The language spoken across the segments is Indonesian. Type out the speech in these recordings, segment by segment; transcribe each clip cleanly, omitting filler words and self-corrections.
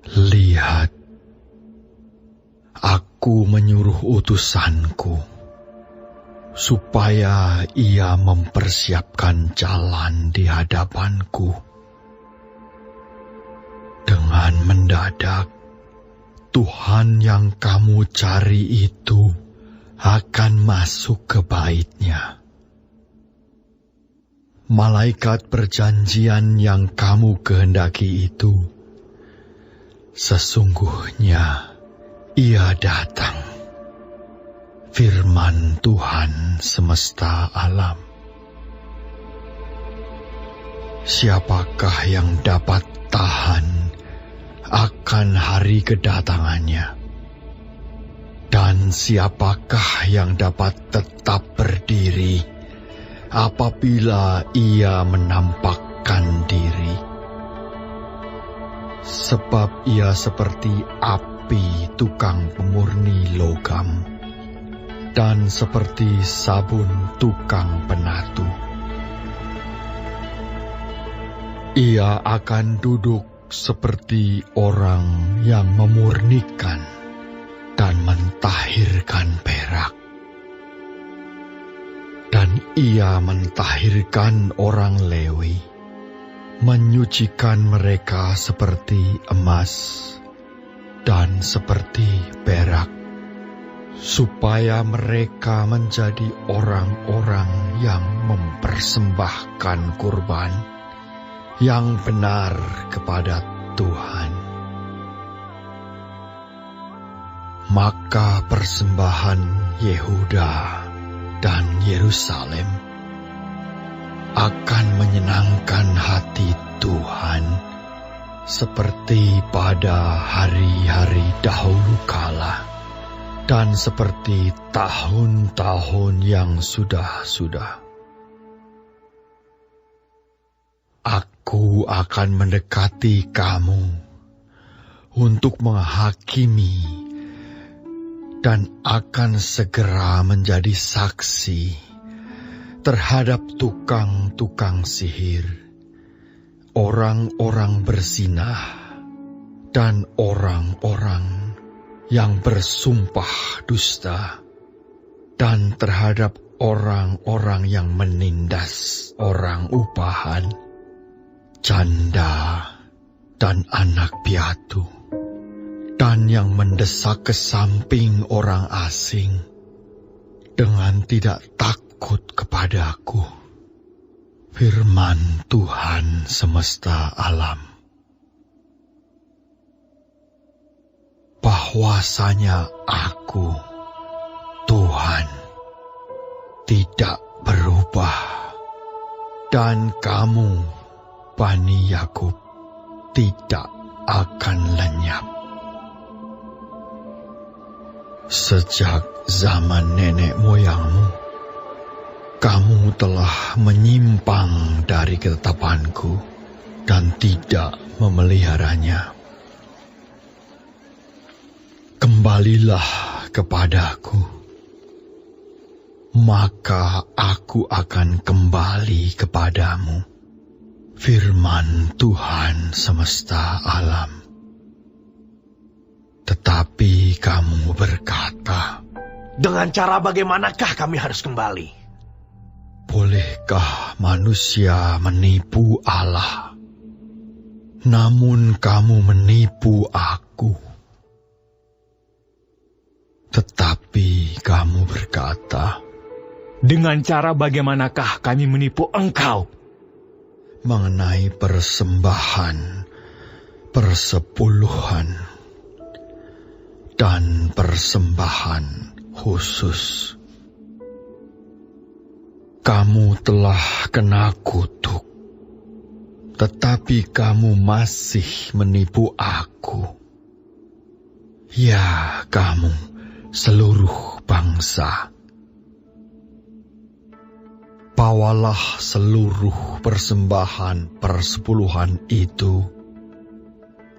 Lihat, aku menyuruh utusanku supaya ia mempersiapkan jalan di hadapanku. Dengan mendadak, Tuhan yang kamu cari itu akan masuk ke bait-Nya. Malaikat perjanjian yang kamu kehendaki itu, sesungguhnya ia datang. Firman Tuhan semesta alam. Siapakah yang dapat tahan akan hari kedatangannya? Dan siapakah yang dapat tetap berdiri apabila ia menampakkan diri? Sebab ia seperti api tukang pemurni logam, dan seperti sabun tukang penatu. Ia akan duduk seperti orang yang memurnikan dan mentahirkan perak. Dan ia mentahirkan orang Lewi, menyucikan mereka seperti emas dan seperti perak, supaya mereka menjadi orang-orang yang mempersembahkan kurban yang benar kepada Tuhan. Maka persembahan Yehuda dan Yerusalem akan menyenangkan hati Tuhan, seperti pada hari-hari dahulu kala, dan seperti tahun-tahun yang sudah-sudah. Aku akan mendekati kamu untuk menghakimi, dan akan segera menjadi saksi terhadap tukang-tukang sihir, orang-orang berzinah, dan orang-orang yang bersumpah dusta, dan terhadap orang-orang yang menindas orang upahan, janda, dan anak piatu, dan yang mendesak ke samping orang asing dengan tidak takut kepadaku. Firman Tuhan semesta alam. Bahwasanya aku, Tuhan, tidak berubah, dan kamu, Bani Yakub, tidak akan lenyap. Sejak zaman nenek moyangmu, kamu telah menyimpang dari ketetapanku dan tidak memeliharanya. Kembalilah kepadaku, maka aku akan kembali kepadamu. Firman Tuhan semesta alam. Tetapi kamu berkata, dengan cara bagaimanakah kami harus kembali? Bolehkah manusia menipu Allah? Namun kamu menipu aku. Tetapi kamu berkata, dengan cara bagaimanakah kami menipu engkau? Mengenai persembahan, persepuluhan, dan persembahan khusus. Kamu telah kena kutuk, tetapi kamu masih menipu aku. Ya, kamu seluruh bangsa. Bawalah seluruh persembahan persepuluhan itu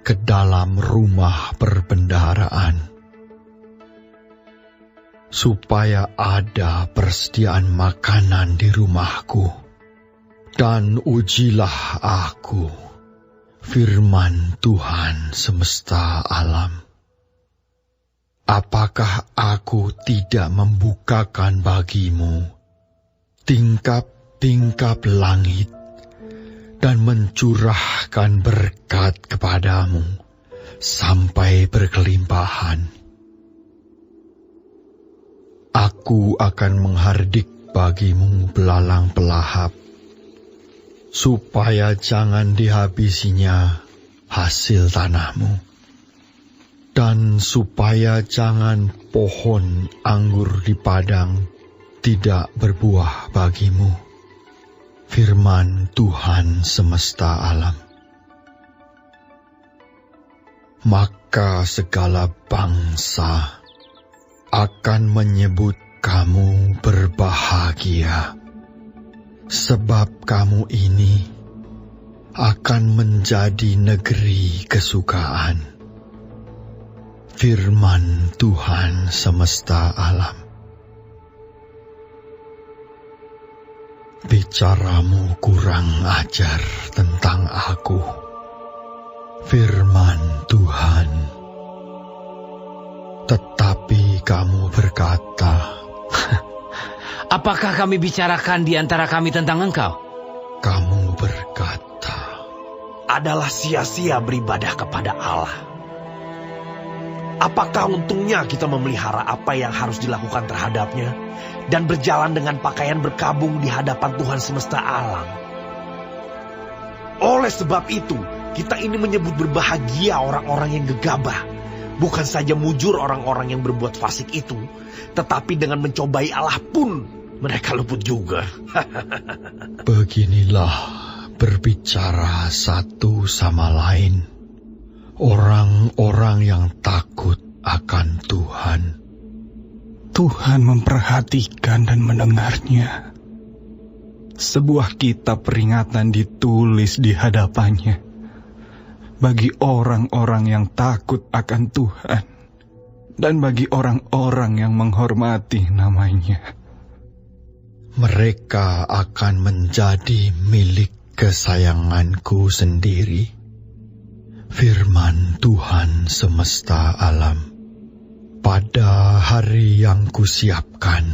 ke dalam rumah perbendaharaan, supaya ada persediaan makanan di rumahku, dan ujilah aku. Firman Tuhan semesta alam. Apakah aku tidak membukakan bagimu tingkap-tingkap langit dan mencurahkan berkat kepadamu sampai berkelimpahan? Aku akan menghardik bagimu belalang pelahap, supaya jangan dihabisinya hasil tanahmu, dan supaya jangan pohon anggur di padang tidak berbuah bagimu. Firman Tuhan semesta alam. Maka segala bangsa akan menyebut kamu berbahagia, sebab kamu ini akan menjadi negeri kesukaan. Firman Tuhan semesta alam. Bicaramu kurang ajar tentang aku, firman Tuhan. Tetapi kamu berkata, apakah kami bicarakan di antara kami tentang engkau? Kamu berkata, adalah sia-sia beribadah kepada Allah. Apakah untungnya kita memelihara apa yang harus dilakukan terhadapnya dan berjalan dengan pakaian berkabung di hadapan Tuhan semesta alam? Oleh sebab itu, kita ini menyebut berbahagia orang-orang yang gegabah. Bukan saja mujur orang-orang yang berbuat fasik itu, tetapi dengan mencobai Allah pun mereka luput juga. Beginilah berbicara satu sama lain orang-orang yang takut akan Tuhan. Tuhan memperhatikan dan mendengarnya. Sebuah kitab peringatan ditulis di hadapannya bagi orang-orang yang takut akan Tuhan dan bagi orang-orang yang menghormati namanya. Mereka akan menjadi milik kesayanganku sendiri. Firman Tuhan semesta alam. Pada hari yang kusiapkan,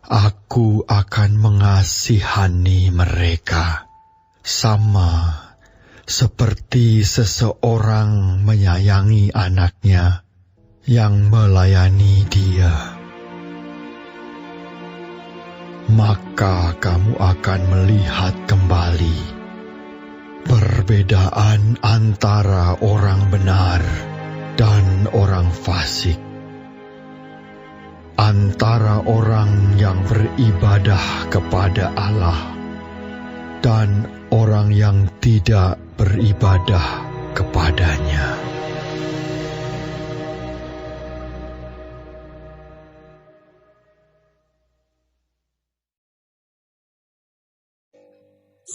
aku akan mengasihani mereka, sama seperti seseorang menyayangi anaknya yang melayani dia. Maka kamu akan melihat kembali perbedaan antara orang benar dan orang fasik, antara orang yang beribadah kepada Allah dan orang yang tidak beribadah kepadanya.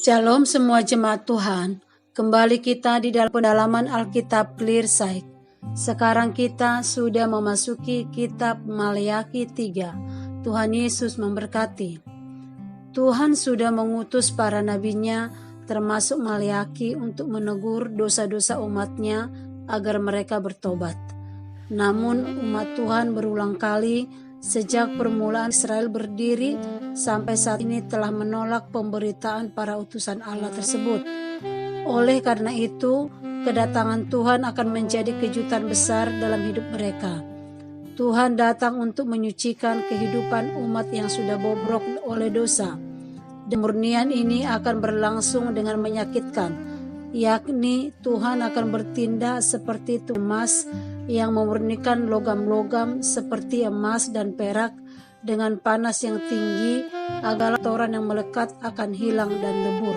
Shalom semua jemaat Tuhan. Kembali kita di dalam pendalaman Alkitab Clear Sight. Sekarang kita sudah memasuki kitab Maleakhi 3. Tuhan Yesus memberkati. Tuhan sudah mengutus para nabinya termasuk Maleakhi untuk menegur dosa-dosa umatnya agar mereka bertobat. Namun umat Tuhan berulang kali sejak permulaan Israel berdiri sampai saat ini telah menolak pemberitaan para utusan Allah tersebut. Oleh karena itu, kedatangan Tuhan akan menjadi kejutan besar dalam hidup mereka. Tuhan datang untuk menyucikan kehidupan umat yang sudah bobrok oleh dosa. Demurnian ini akan berlangsung dengan menyakitkan, yakni Tuhan akan bertindak seperti emas yang memurnikan logam-logam seperti emas dan perak dengan panas yang tinggi agar kotoran yang melekat akan hilang dan lebur.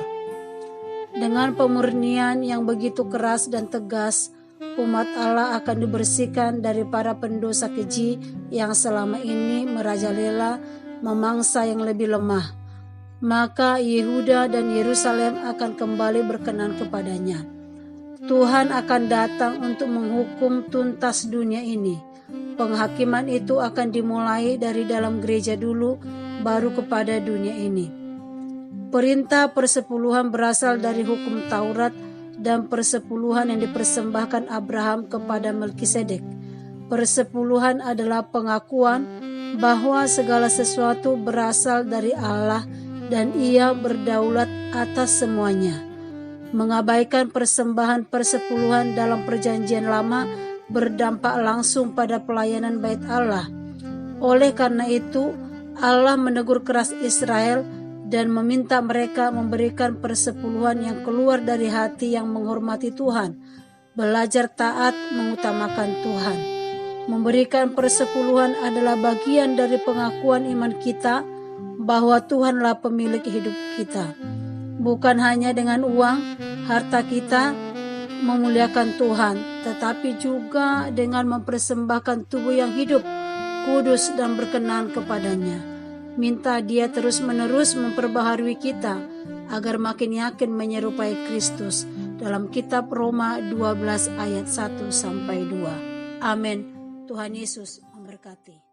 Dengan pemurnian yang begitu keras dan tegas, umat Allah akan dibersihkan dari para pendosa keji yang selama ini merajalela memangsa yang lebih lemah. Maka Yehuda dan Yerusalem akan kembali berkenan kepadanya. Tuhan akan datang untuk menghukum tuntas dunia ini. Penghakiman itu akan dimulai dari dalam gereja dulu, baru kepada dunia ini. Perintah persepuluhan berasal dari hukum Taurat dan persepuluhan yang dipersembahkan Abraham kepada Melkisedek. Persepuluhan adalah pengakuan bahwa segala sesuatu berasal dari Allah dan Ia berdaulat atas semuanya. Mengabaikan persembahan persepuluhan dalam Perjanjian Lama berdampak langsung pada pelayanan Bait Allah. Oleh karena itu, Allah menegur keras Israel dan meminta mereka memberikan persepuluhan yang keluar dari hati yang menghormati Tuhan, belajar taat mengutamakan Tuhan. Memberikan persepuluhan adalah bagian dari pengakuan iman kita bahwa Tuhanlah pemilik hidup kita. Bukan hanya dengan uang, harta kita memuliakan Tuhan, tetapi juga dengan mempersembahkan tubuh yang hidup, kudus dan berkenan kepadanya. Minta Dia terus-menerus memperbaharui kita agar makin yakin menyerupai Kristus dalam kitab Roma 12 ayat 1-2. Amin. Tuhan Yesus memberkati.